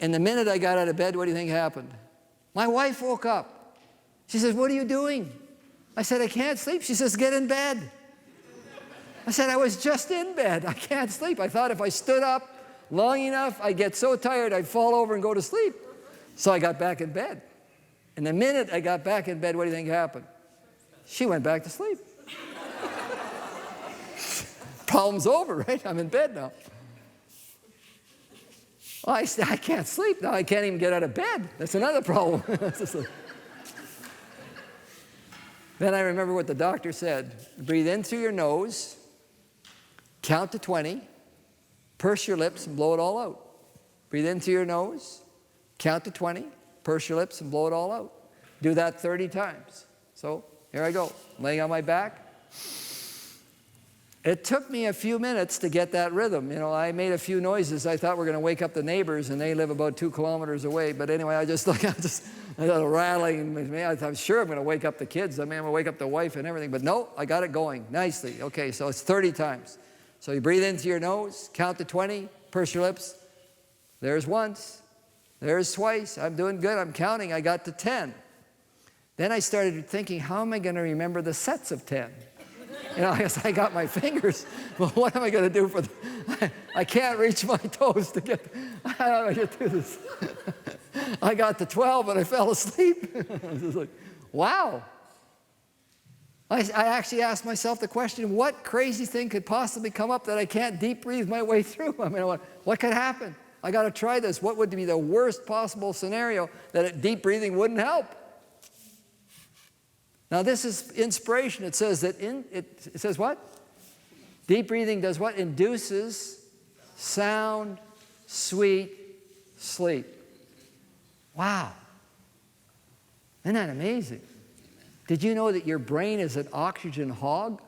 And the minute I got out of bed, what do you think happened? My wife woke up. She says, what are you doing? I said, I can't sleep. She says, get in bed. I said, I was just in bed. I can't sleep. I thought if I stood up long enough, I'd get so tired I'd fall over and go to sleep. So I got back in bed. And the minute I got back in bed, what do you think happened? She went back to sleep. Problem's over, right? I'm in bed now. Well, I can't sleep now. I can't even get out of bed. That's another problem. Then I remember what the doctor said. Breathe in through your nose, count to 20, purse your lips and blow it all out. Breathe in through your nose, count to 20, purse your lips and blow it all out. Do that 30 times. So here I go, laying on my back. It took me a few minutes to get that rhythm. You know, I made a few noises. I thought we were going to wake up the neighbors, and they live about 2 kilometers away. But anyway, I got a rattling with me. I thought, sure, I'm going to wake up the kids. I mean, I'm going to wake up the wife and everything. But no, I got it going nicely. Okay, so it's 30 times. So you breathe into your nose, count to 20, purse your lips. There's once. There's twice. I'm doing good. I'm counting. I got to 10. Then I started thinking, how am I going to remember the sets of 10? You know, I guess I got my fingers. Well, what am I going to do for I can't reach my toes to get, how do I get through this? I got to 12 and I fell asleep. I was like, wow. I actually asked myself the question, what crazy thing could possibly come up that I can't deep breathe my way through? I mean, what could happen? I got to try this. What would be the worst possible scenario that deep breathing wouldn't help? Now this is inspiration. It says that it says what? Deep breathing does what? Induces sound, sweet sleep. Wow. Isn't that amazing? Did you know that your brain is an oxygen hog?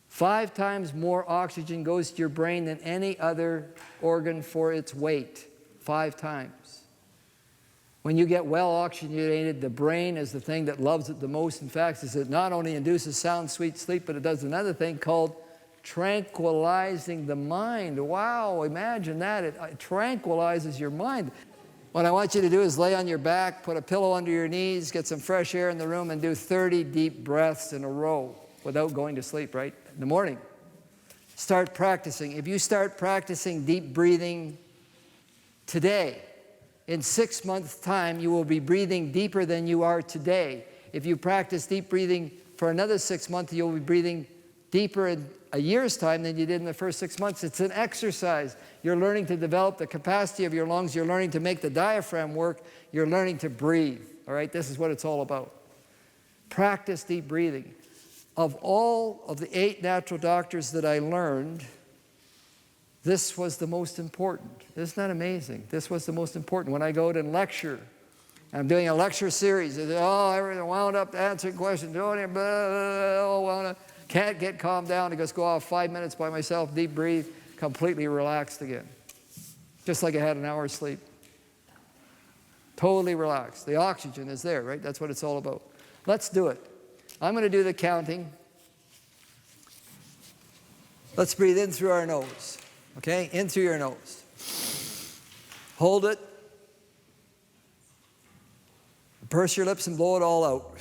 5 times more oxygen goes to your brain than any other organ for its weight. 5 times. When you get well oxygenated, the brain is the thing that loves it the most. In fact, it not only induces sound, sweet sleep, but it does another thing called tranquilizing the mind. Wow, imagine that. It tranquilizes your mind. What I want you to do is lay on your back, put a pillow under your knees, get some fresh air in the room, and do 30 deep breaths in a row without going to sleep, right? In the morning. Start practicing. If you start practicing deep breathing today, in 6 months' time, you will be breathing deeper than you are today. If you practice deep breathing for another 6 months, you'll be breathing deeper in a year's time than you did in the first 6 months. It's an exercise. You're learning to develop the capacity of your lungs. You're learning to make the diaphragm work. You're learning to breathe. All right, this is what it's all about. Practice deep breathing. Of all of the 8 natural doctors that I learned, this was the most important. Isn't that amazing? This was the most important. When I go to lecture, I'm doing a lecture series. Everything wound up answering questions. Can't get calmed down. I just go off 5 minutes by myself, deep breathe, completely relaxed again. Just like I had an hour's sleep. Totally relaxed. The oxygen is there, right? That's what it's all about. Let's do it. I'm going to do the counting. Let's breathe in through our nose. Okay, in through your nose. Hold it. Purse your lips and blow it all out.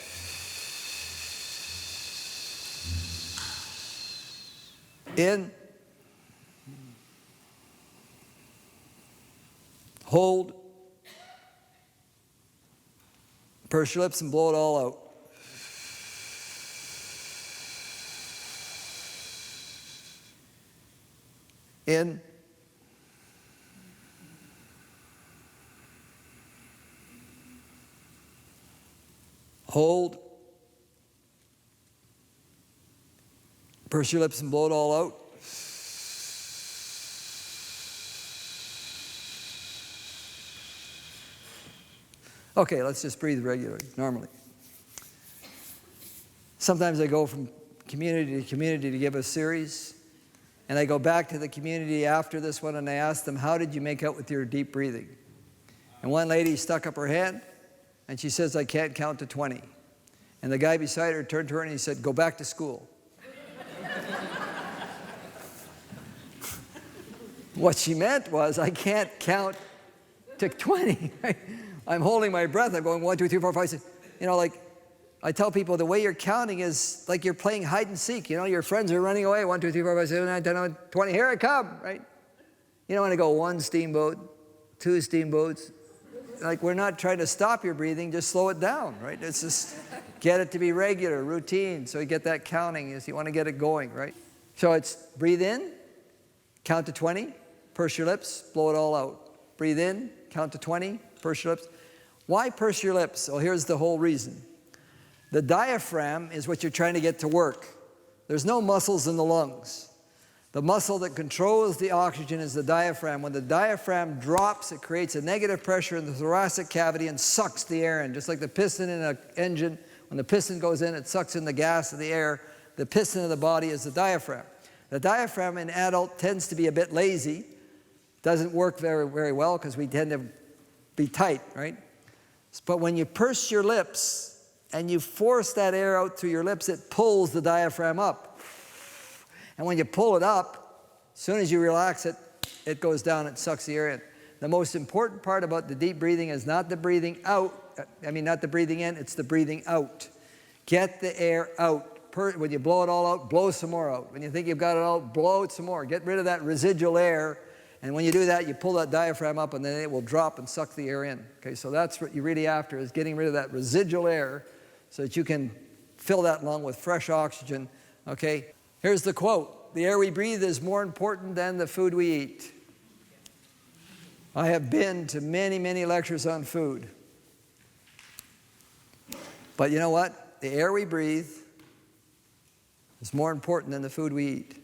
In. Hold. Purse your lips and blow it all out. In. Hold. Purse your lips and blow it all out. Okay, let's just breathe regularly, normally. Sometimes I go from community to community to give a series. And I go back to the community after this one and I ask them, how did you make out with your deep breathing? And one lady stuck up her hand and she says, I can't count to 20. And the guy beside her turned to her and he said, go back to school. What she meant was, I can't count to 20. Right? I'm holding my breath. I'm going 1, 2, 3, 4, 5, 6. You know, like I tell people, the way you're counting is like you're playing hide and seek. You know, your friends are running away. 1, 2, 3, 4, 5, 6, 7, 8, 9, 10, 11, 20. Here I come, right? You don't want to go 1 steamboat, 2 steamboats. Like, we're not trying to stop your breathing, just slow it down, right? It's just get it to be regular, routine, so you get that counting as you want to get it going, right? So it's breathe in, count to 20, purse your lips, blow it all out. Breathe in, count to 20, purse your lips. Why purse your lips? Well, here's the whole reason. The diaphragm is what you're trying to get to work. There's no muscles in the lungs. The muscle that controls the oxygen is the diaphragm. When the diaphragm drops, it creates a negative pressure in the thoracic cavity and sucks the air in. Just like the piston in an engine, when the piston goes in, it sucks in the gas of the air. The piston of the body is the diaphragm. The diaphragm in adult tends to be a bit lazy. Doesn't work very, very well because we tend to be tight, right? But when you purse your lips and you force that air out through your lips, it pulls the diaphragm up. And when you pull it up, as soon as you relax it, it goes down and sucks the air in. The most important part about the deep breathing is not the breathing out. Not the breathing in, it's the breathing out. Get the air out. When you blow it all out, blow some more out. When you think you've got it out, blow it some more. Get rid of that residual air. And when you do that, you pull that diaphragm up, and then it will drop and suck the air in. Okay, so that's what you're really after, is getting rid of that residual air so that you can fill that lung with fresh oxygen. Okay, here's the quote. The air we breathe is more important than the food we eat. I have been to many, many lectures on food. But you know what? The air we breathe is more important than the food we eat.